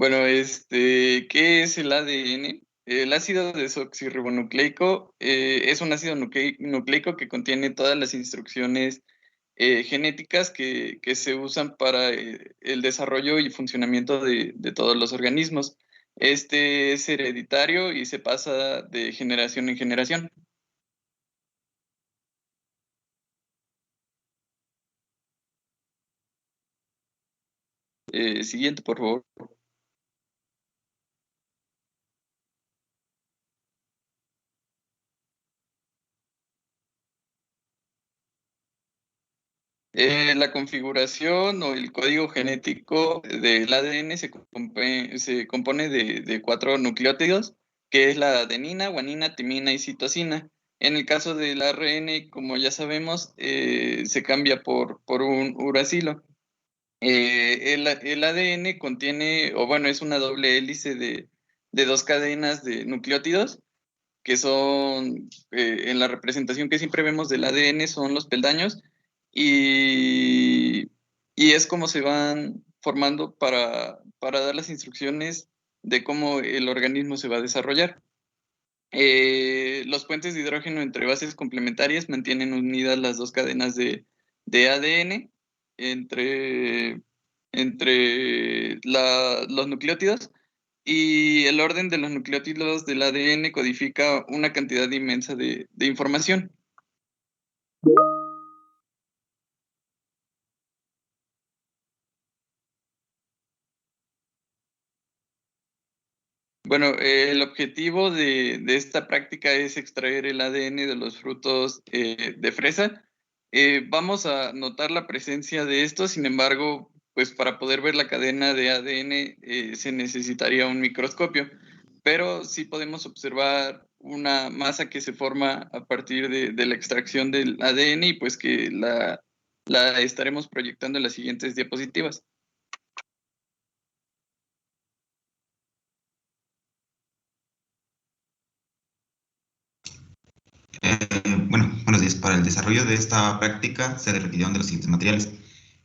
Bueno, ¿qué es el ADN? El ácido desoxirribonucleico es un ácido nucleico que contiene todas las instrucciones genéticas que se usan para el desarrollo y funcionamiento de todos los organismos. Este es hereditario y se pasa de generación en generación. Siguiente, por favor. La configuración o el código genético del ADN se compone de cuatro nucleótidos, que es la adenina, guanina, timina y citosina. En el caso del ARN, como ya sabemos, se cambia por un uracilo. El ADN contiene, o bueno, es una doble hélice de dos cadenas de nucleótidos, que son, en la representación que siempre vemos del ADN, son los peldaños, y, y es como se van formando para dar las instrucciones de cómo el organismo se va a desarrollar. Los puentes de hidrógeno entre bases complementarias mantienen unidas las dos cadenas de ADN entre, entre los nucleótidos, y el orden de los nucleótidos del ADN codifica una cantidad inmensa de información. Bueno, el objetivo de esta práctica es extraer el ADN de los frutos de fresa. Vamos a notar la presencia de estos, sin embargo, pues para poder ver la cadena de ADN se necesitaría un microscopio, pero sí podemos observar una masa que se forma a partir de la extracción del ADN, y pues que la estaremos proyectando en las siguientes diapositivas. Buenos días. Para el desarrollo de esta práctica se requirieron de los siguientes materiales: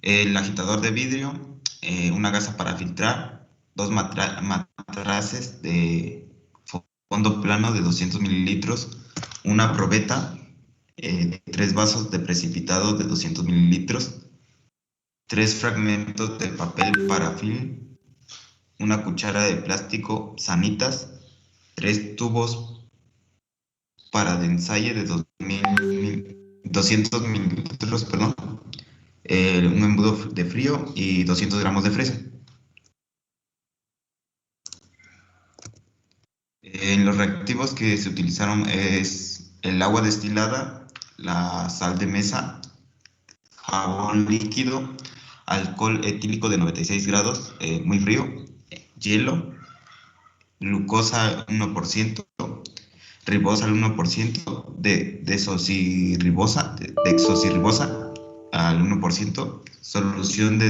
el agitador de vidrio, una gasa para filtrar, dos matraces de fondo plano de 200 mililitros, una probeta, tres vasos de precipitado de 200 mililitros, tres fragmentos de papel parafilm, una cuchara de plástico Sanitas, tres tubos para de ensayo de 200 mililitros, perdón, un embudo de frío y 200 gramos de fresa. Los reactivos que se utilizaron es el agua destilada, la sal de mesa, jabón líquido, alcohol etílico de 96 grados, muy frío, hielo, glucosa 1%, ribosa al 1%, dexosirribosa al 1%, solución de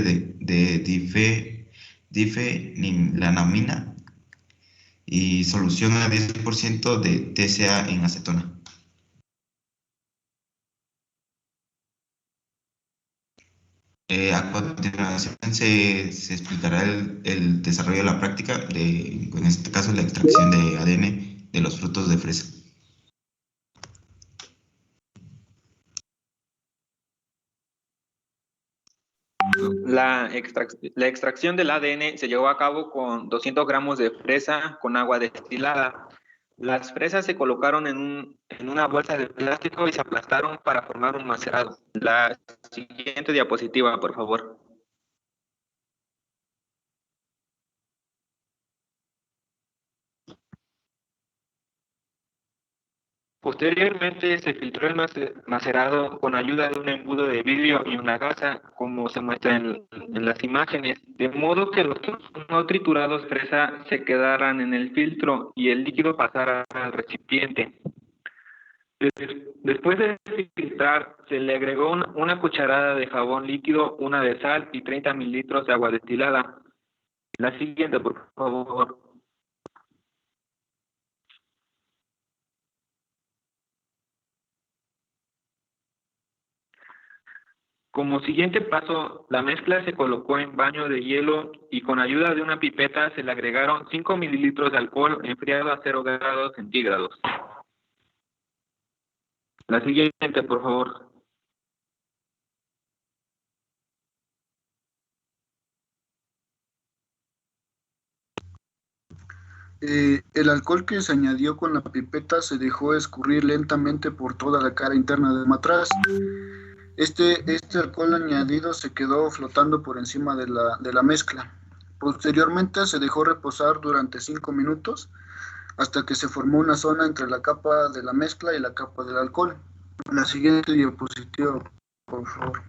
difenilamina y solución al 10% de TCA en acetona. A continuación se explicará el desarrollo de la práctica, en este caso la extracción de ADN de los frutos de fresa. La extracción del ADN se llevó a cabo con 200 gramos de fresa con agua destilada. Las fresas se colocaron en una bolsa de plástico y se aplastaron para formar un macerado. La siguiente diapositiva, por favor. Posteriormente se filtró el macerado con ayuda de un embudo de vidrio y una gasa, como se muestra en las imágenes, de modo que los no triturados fresa se quedaran en el filtro y el líquido pasara al recipiente. Después de filtrar, se le agregó una cucharada de jabón líquido, una de sal y 30 mililitros de agua destilada. La siguiente, por favor. Como siguiente paso, la mezcla se colocó en baño de hielo y con ayuda de una pipeta se le agregaron 5 mililitros de alcohol enfriado a 0 grados centígrados. La siguiente, por favor. El alcohol que se añadió con la pipeta se dejó escurrir lentamente por toda la cara interna del matraz. Este alcohol añadido se quedó flotando por encima de la mezcla. Posteriormente se dejó reposar durante 5 minutos hasta que se formó una zona entre la capa de la mezcla y la capa del alcohol. La siguiente diapositiva, por favor.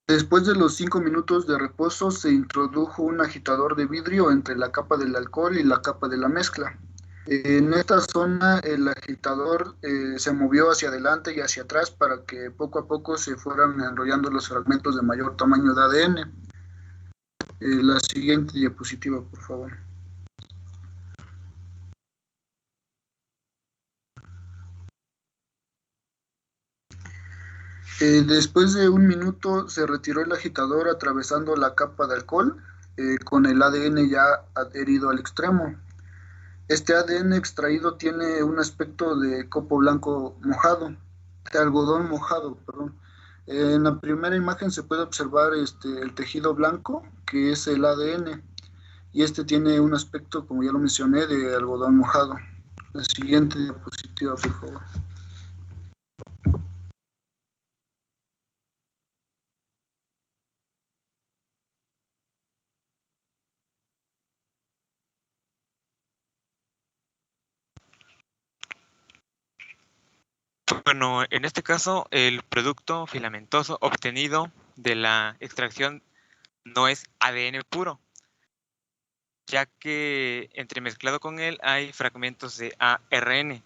Después de los 5 minutos de reposo, se introdujo un agitador de vidrio entre la capa del alcohol y la capa de la mezcla. En esta zona, el agitador se movió hacia adelante y hacia atrás para que poco a poco se fueran enrollando los fragmentos de mayor tamaño de ADN. La siguiente diapositiva, por favor. Después de 1 minuto se retiró el agitador atravesando la capa de alcohol con el ADN ya adherido al extremo. Este ADN extraído tiene un aspecto de copo blanco mojado, de algodón mojado, perdón. En la primera imagen se puede observar el tejido blanco, que es el ADN, y este tiene un aspecto, como ya lo mencioné, de algodón mojado. La siguiente diapositiva, por favor. Bueno, en este caso, el producto filamentoso obtenido de la extracción no es ADN puro, ya que entremezclado con él hay fragmentos de ARN.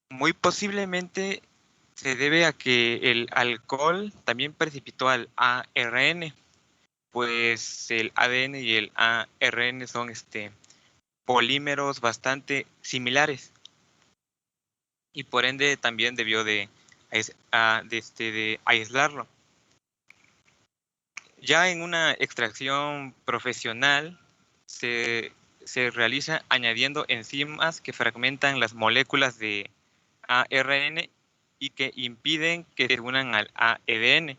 Muy posiblemente se debe a que el alcohol también precipitó al ARN, pues el ADN y el ARN son polímeros bastante similares y por ende también debió de aislarlo. Ya en una extracción profesional se realiza añadiendo enzimas que fragmentan las moléculas de ARN y que impiden que se unan al ADN.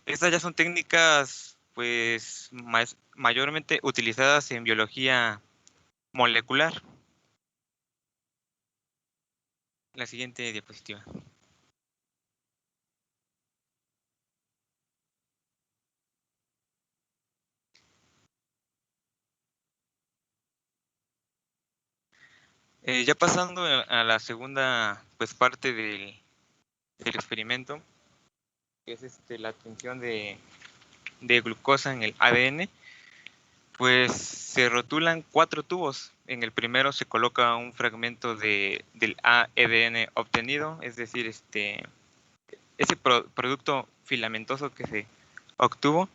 Estas ya son técnicas pues mayormente utilizadas en biología molecular. La siguiente diapositiva. Ya pasando a la segunda pues parte del experimento, que es la obtención de glucosa en el ADN, pues se rotulan 4 tubos. En el primero se coloca un fragmento del ADN obtenido, es decir, ese producto filamentoso que se obtuvo.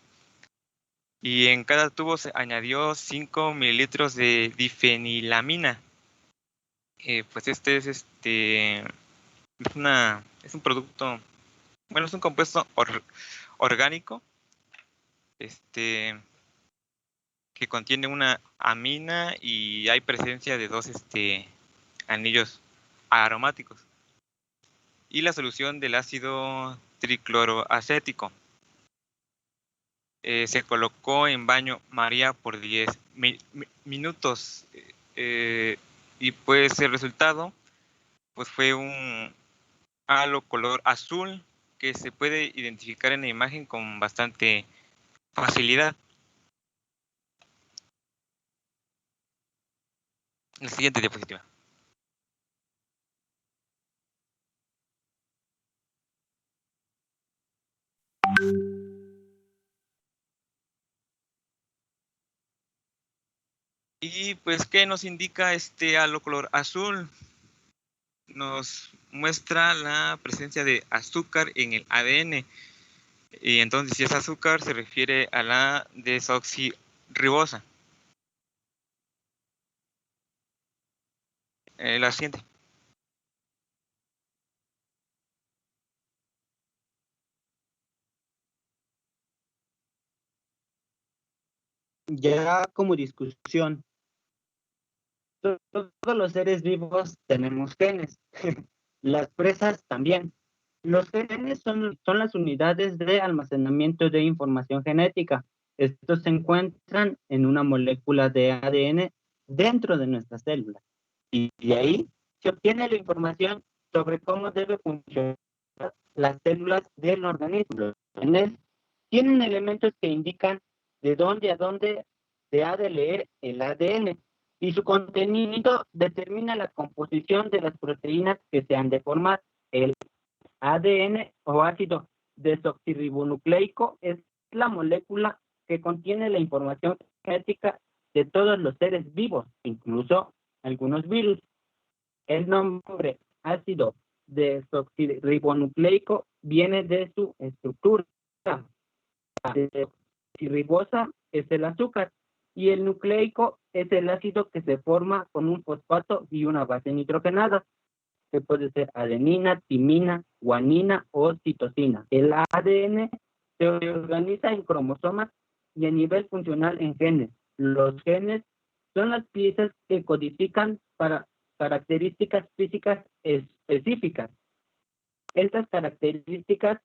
Y en cada tubo se añadió 5 mililitros de difenilamina. Pues es un producto, bueno, es un compuesto orgánico, que contiene una amina y hay presencia de 2 anillos aromáticos. Y la solución del ácido tricloroacético. Se colocó en baño María por 10 minutos y pues el resultado pues fue un halo color azul que se puede identificar en la imagen con bastante facilidad. La siguiente diapositiva. Y pues, ¿qué nos indica este halo color azul? Nos muestra la presencia de azúcar en el ADN. Y entonces, si es azúcar, se refiere a la desoxirribosa. La siguiente. Ya como discusión, todos los seres vivos tenemos genes, las presas también. Los genes son las unidades de almacenamiento de información genética. Estos se encuentran en una molécula de ADN dentro de nuestras células. Y de ahí se obtiene la información sobre cómo debe funcionar las células del organismo. Los genes tienen elementos que indican de dónde a dónde se ha de leer el ADN, y su contenido determina la composición de las proteínas que se han de formar. El ADN o ácido desoxirribonucleico es la molécula que contiene la información genética de todos los seres vivos, incluso algunos virus. El nombre ácido desoxirribonucleico viene de su estructura. La desoxirribosa es el azúcar y el nucleico es el ácido que se forma con un fosfato y una base nitrogenada, que puede ser adenina, timina, guanina o citosina. El ADN se organiza en cromosomas y a nivel funcional en genes. Los genes son las piezas que codifican para características físicas específicas. Estas características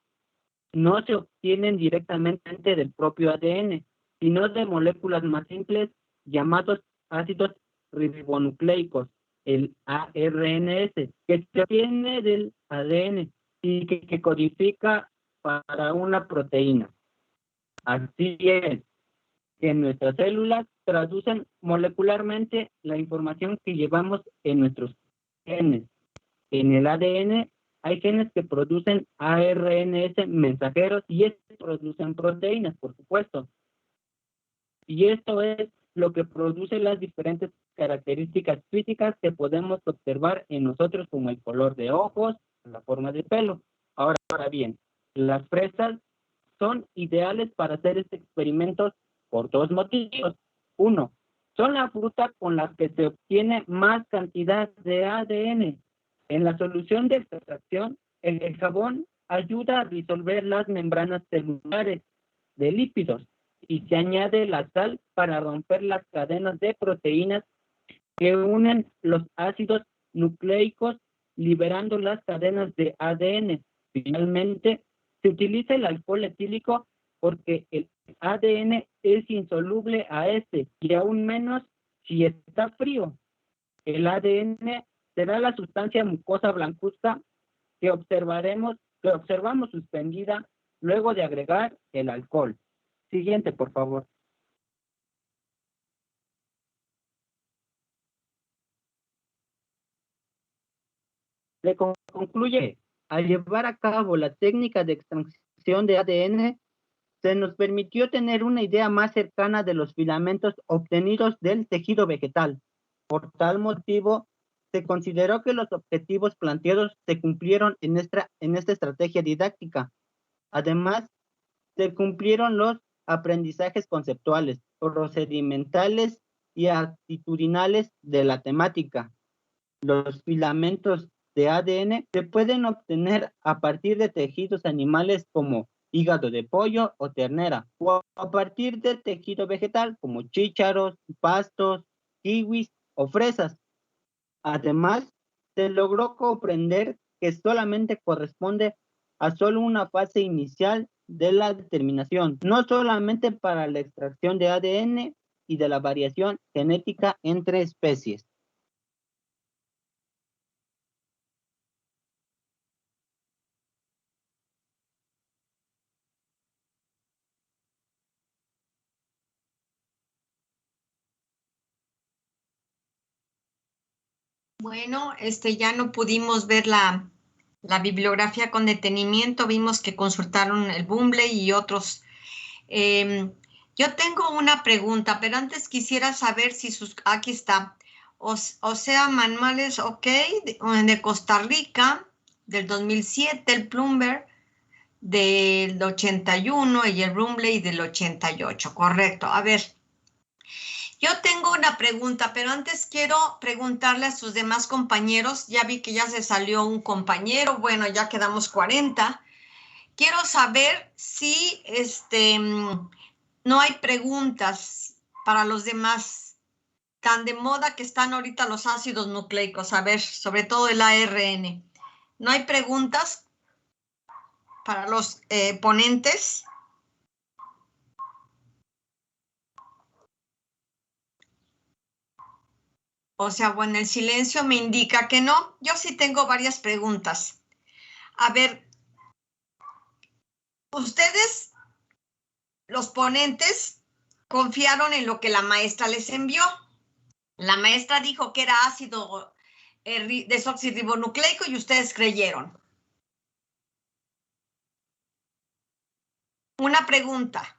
no se obtienen directamente del propio ADN, sino de moléculas más simples llamados ácidos ribonucleicos, el ARNS, que se obtiene del ADN y que codifica para una proteína. Así es, que nuestras células traducen molecularmente la información que llevamos en nuestros genes. En el ADN hay genes que producen ARNS mensajeros y estos producen proteínas, por supuesto. Y esto es lo que produce las diferentes características físicas que podemos observar en nosotros, como el color de ojos, la forma de pelo. Ahora bien, las fresas son ideales para hacer este experimento por dos motivos. Uno, son la fruta con la que se obtiene más cantidad de ADN. En la solución de extracción, el jabón ayuda a disolver las membranas celulares de lípidos y se añade la sal para romper las cadenas de proteínas que unen los ácidos nucleicos, liberando las cadenas de ADN. Finalmente, se utiliza el alcohol etílico porque el ADN es insoluble a este, y aún menos si está frío. El ADN será la sustancia mucosa blancuzca que observamos suspendida luego de agregar el alcohol. Siguiente, por favor. Le concluye, al llevar a cabo la técnica de extracción de ADN, se nos permitió tener una idea más cercana de los filamentos obtenidos del tejido vegetal. Por tal motivo, se consideró que los objetivos planteados se cumplieron en esta estrategia didáctica. Además, se cumplieron los aprendizajes conceptuales, procedimentales y actitudinales de la temática. Los filamentos de ADN se pueden obtener a partir de tejidos animales como hígado de pollo o ternera, o a partir de tejido vegetal como chícharos, pastos, kiwis o fresas. Además, se logró comprender que solamente corresponde a solo una fase inicial de la determinación, no solamente para la extracción de ADN y de la variación genética entre especies. Bueno, ya no pudimos ver la bibliografía con detenimiento, vimos que consultaron el Boomble y otros. Yo tengo una pregunta, pero antes quisiera saber si aquí está, o sea, manuales, ok, de Costa Rica, del 2007, el Plumber del 81 y el Boomble del 88, correcto. A ver. Yo tengo una pregunta, pero antes quiero preguntarle a sus demás compañeros. Ya vi que ya se salió un compañero. Bueno, ya quedamos 40. Quiero saber si no hay preguntas. para los demás? Tan de moda que están ahorita los ácidos nucleicos, a ver, sobre todo el ARN. ¿No hay preguntas para los ponentes? O sea, bueno, el silencio me indica que no. Yo sí tengo varias preguntas. A ver, ustedes, los ponentes, confiaron en lo que la maestra les envió. La maestra dijo que era ácido desoxirribonucleico y ustedes creyeron. Una pregunta.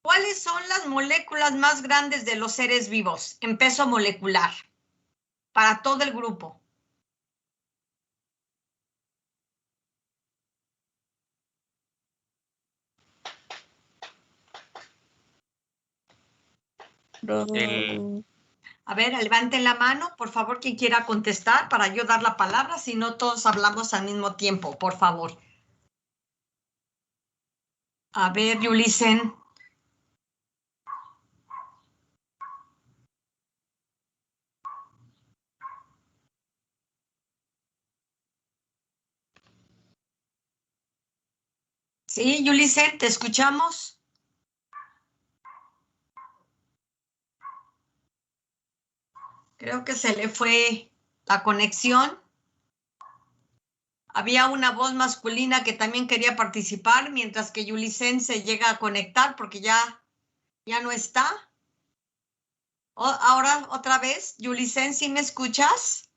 ¿Cuáles son las moléculas más grandes de los seres vivos en peso molecular para todo el grupo? A ver, levanten la mano, por favor, quien quiera contestar para yo dar la palabra, si no todos hablamos al mismo tiempo, por favor. A ver, Yulisen. Sí, Yulisen, te escuchamos. Creo que se le fue la conexión. Había una voz masculina que también quería participar, mientras que Yulisen se llega a conectar porque ya no está. Ahora, otra vez, Yulisen, ¿sí me escuchas?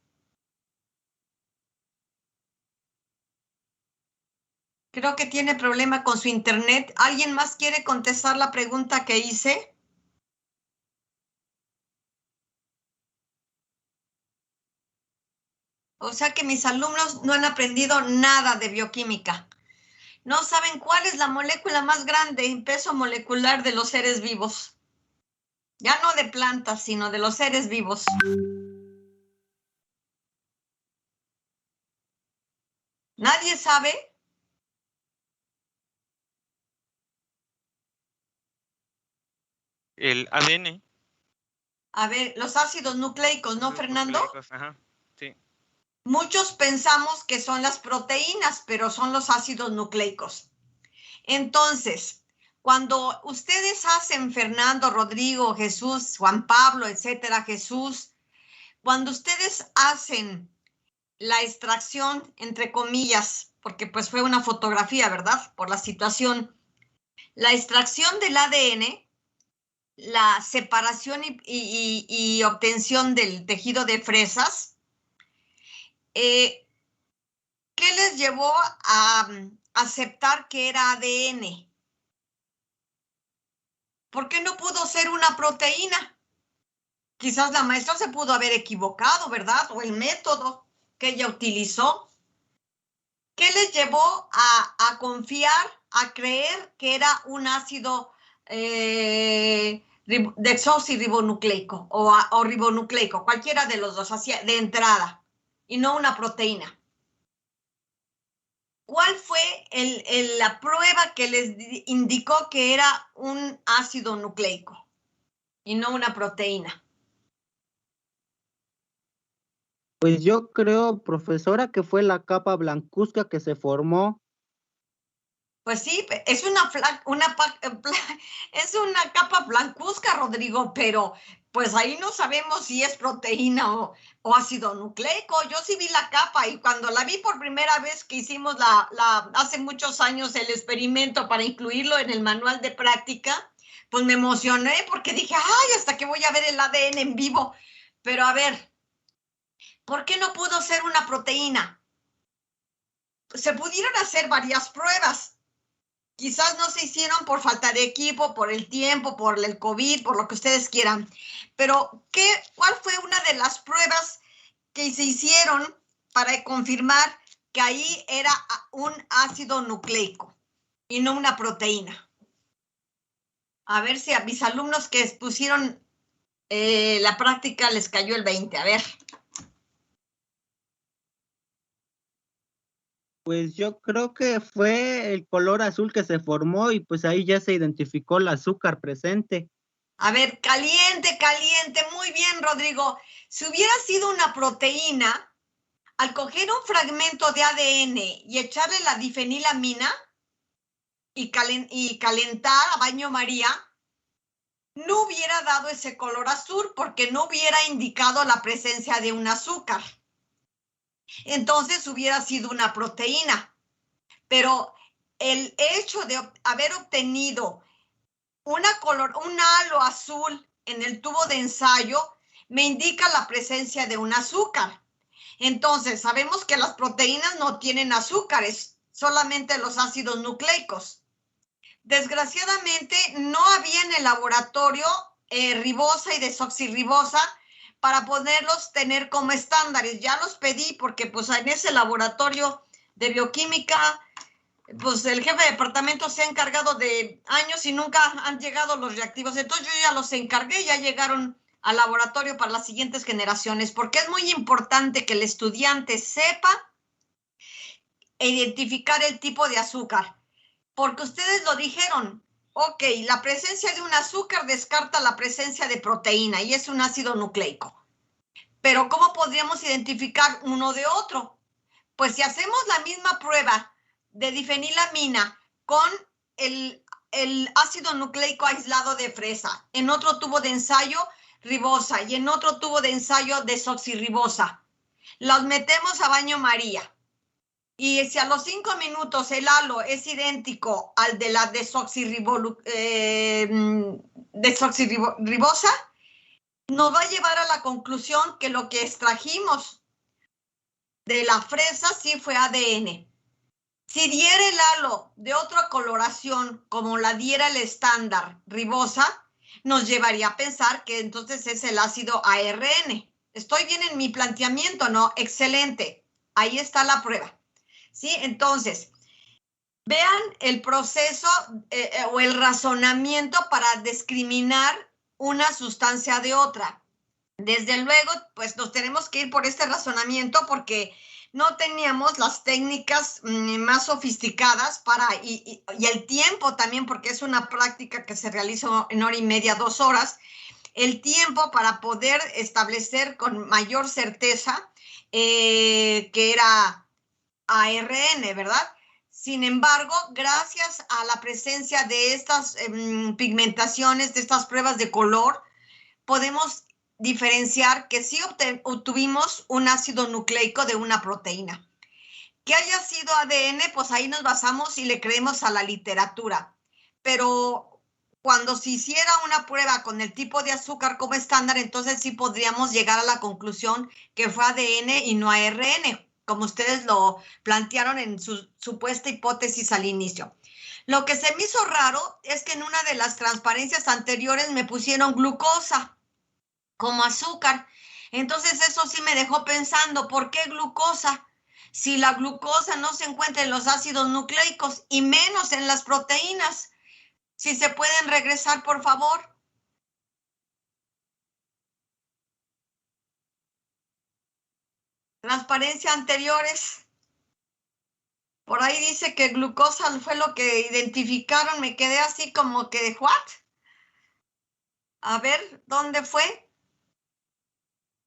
Creo que tiene problema con su internet. ¿Alguien más quiere contestar la pregunta que hice? O sea que mis alumnos no han aprendido nada de bioquímica. No saben cuál es la molécula más grande en peso molecular de los seres vivos. Ya no de plantas, sino de los seres vivos. ¿Nadie sabe? El ADN. A ver, los ácidos nucleicos, ¿no, Los Fernando? nucleicos, ajá, sí. Muchos pensamos que son las proteínas, pero son los ácidos nucleicos. Entonces, cuando ustedes hacen, Fernando, Rodrigo, Jesús, Juan Pablo, etcétera, Jesús, cuando ustedes hacen la extracción, entre comillas, porque pues fue una fotografía, ¿verdad? Por la situación. La extracción del ADN, la separación y obtención del tejido de fresas, ¿qué les llevó a aceptar que era ADN? ¿Por qué no pudo ser una proteína? Quizás la maestra se pudo haber equivocado, ¿verdad? O el método que ella utilizó. ¿Qué les llevó a confiar, a creer que era un ácido desoxirribonucleico o ribonucleico, cualquiera de los dos, hacia, de entrada, y no una proteína? ¿Cuál fue la prueba que les indicó que era un ácido nucleico y no una proteína? Pues yo creo, profesora, que fue la capa blancuzca que se formó. Pues sí, es una capa blancuzca, Rodrigo, pero pues ahí no sabemos si es proteína o ácido nucleico. Yo sí vi la capa y cuando la vi por primera vez que hicimos hace muchos años el experimento para incluirlo en el manual de práctica, pues me emocioné porque dije, ay, hasta que voy a ver el ADN en vivo. Pero a ver, ¿por qué no pudo ser una proteína? Se pudieron hacer varias pruebas. Quizás no se hicieron por falta de equipo, por el tiempo, por el COVID, por lo que ustedes quieran. Pero, ¿cuál fue una de las pruebas que se hicieron para confirmar que ahí era un ácido nucleico y no una proteína? A ver si a mis alumnos que pusieron la práctica les cayó el 20. A ver. Pues yo creo que fue el color azul que se formó y pues ahí ya se identificó el azúcar presente. A ver, caliente, caliente. Muy bien, Rodrigo. Si hubiera sido una proteína, al coger un fragmento de ADN y echarle la difenilamina y calentar a baño María, no hubiera dado ese color azul porque no hubiera indicado la presencia de un azúcar. Entonces hubiera sido una proteína. Pero el hecho de haber obtenido un halo azul en el tubo de ensayo me indica la presencia de un azúcar. Entonces, sabemos que las proteínas no tienen azúcares, solamente los ácidos nucleicos. Desgraciadamente, no había en el laboratorio ribosa y desoxirribosa para poderlos tener como estándares. Ya los pedí porque pues en ese laboratorio de bioquímica, pues el jefe de departamento se ha encargado de años y nunca han llegado los reactivos. Entonces yo ya los encargué, ya llegaron al laboratorio para las siguientes generaciones, porque es muy importante que el estudiante sepa identificar el tipo de azúcar, porque ustedes lo dijeron, ok, la presencia de un azúcar descarta la presencia de proteína y es un ácido nucleico. Pero ¿cómo podríamos identificar uno de otro? Pues si hacemos la misma prueba de difenilamina con el ácido nucleico aislado de fresa, en otro tubo de ensayo ribosa y en otro tubo de ensayo desoxirribosa, los metemos a baño María. Y si a los 5 minutos el halo es idéntico al de la desoxirribosa, nos va a llevar a la conclusión que lo que extrajimos de la fresa sí fue ADN. Si diera el halo de otra coloración, como la diera el estándar ribosa, nos llevaría a pensar que entonces es el ácido ARN. ¿Estoy bien en mi planteamiento? No, excelente. Ahí está la prueba. ¿Sí? Entonces, vean el proceso o el razonamiento para discriminar una sustancia de otra. Desde luego, pues nos tenemos que ir por este razonamiento porque no teníamos las técnicas más sofisticadas y el tiempo también, porque es una práctica que se realiza en hora y media, 2 horas, el tiempo para poder establecer con mayor certeza que era ARN, ¿verdad? Sin embargo, gracias a la presencia de estas pigmentaciones, de estas pruebas de color, podemos diferenciar que sí obtuvimos un ácido nucleico de una proteína. Que haya sido ADN, pues ahí nos basamos y le creemos a la literatura. Pero cuando se hiciera una prueba con el tipo de azúcar como estándar, entonces sí podríamos llegar a la conclusión que fue ADN y no ARN, como ustedes lo plantearon en su supuesta hipótesis al inicio. Lo que se me hizo raro es que en una de las transparencias anteriores me pusieron glucosa como azúcar. Entonces eso sí me dejó pensando, ¿por qué glucosa? Si la glucosa no se encuentra en los ácidos nucleicos y menos en las proteínas. Si se pueden regresar, por favor. Transparencia anteriores. Por ahí dice que glucosa fue lo que identificaron. Me quedé así como que, ¿what? A ver, ¿dónde fue?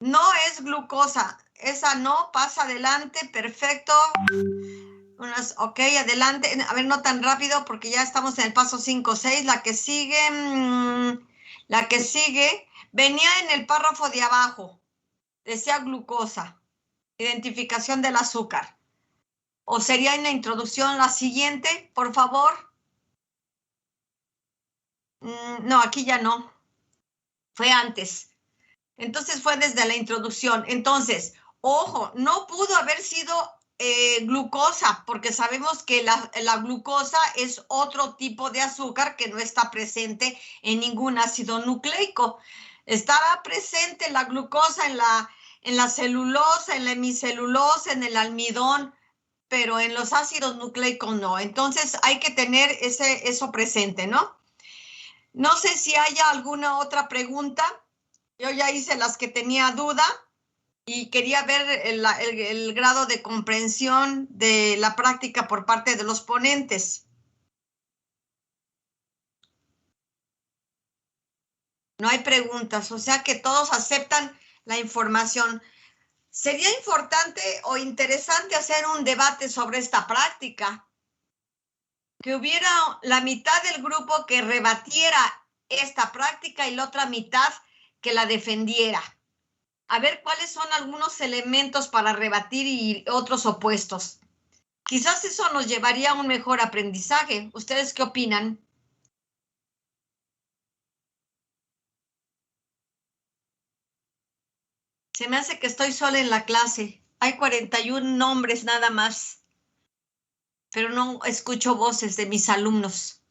No es glucosa. Esa no, pasa adelante, perfecto. Ok, adelante. A ver, no tan rápido porque ya estamos en el paso 5, 6. La que sigue, venía en el párrafo de abajo. Decía glucosa, identificación del azúcar. ¿O sería en la introducción la siguiente, por favor? No, aquí ya no. Fue antes. Entonces fue desde la introducción. Entonces, ojo, no pudo haber sido glucosa, porque sabemos que la glucosa es otro tipo de azúcar que no está presente en ningún ácido nucleico. Estaba presente la glucosa en la celulosa, en la hemicelulosa, en el almidón, pero en los ácidos nucleicos no. Entonces hay que tener eso presente, ¿no? No sé si haya alguna otra pregunta. Yo ya hice las que tenía duda y quería ver el grado de comprensión de la práctica por parte de los ponentes. No hay preguntas, o sea que todos aceptan la información. Sería importante o interesante hacer un debate sobre esta práctica, que hubiera la mitad del grupo que rebatiera esta práctica y la otra mitad que la defendiera. A ver cuáles son algunos elementos para rebatir y otros opuestos. Quizás eso nos llevaría a un mejor aprendizaje. ¿Ustedes qué opinan? Se me hace que estoy sola en la clase. Hay 41 nombres nada más, pero no escucho voces de mis alumnos.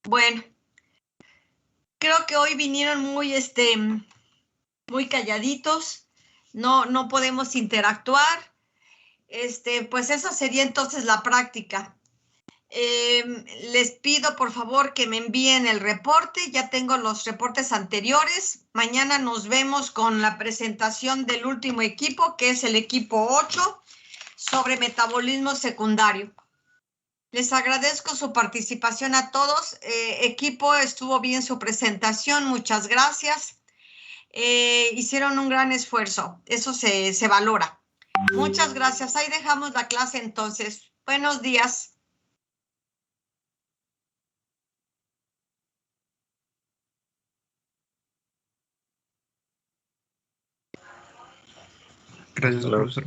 Bueno, creo que hoy vinieron muy calladitos. No podemos interactuar. Pues esa sería entonces la práctica. Les pido por favor que me envíen el reporte. Ya tengo los reportes anteriores. Mañana nos vemos con la presentación del último equipo, que es el equipo 8, sobre metabolismo secundario. Les agradezco su participación a todos. Equipo, estuvo bien su presentación. Muchas gracias. Hicieron un gran esfuerzo. Eso se valora. Muchas gracias. Ahí dejamos la clase entonces. Buenos días. Gracias, profesor.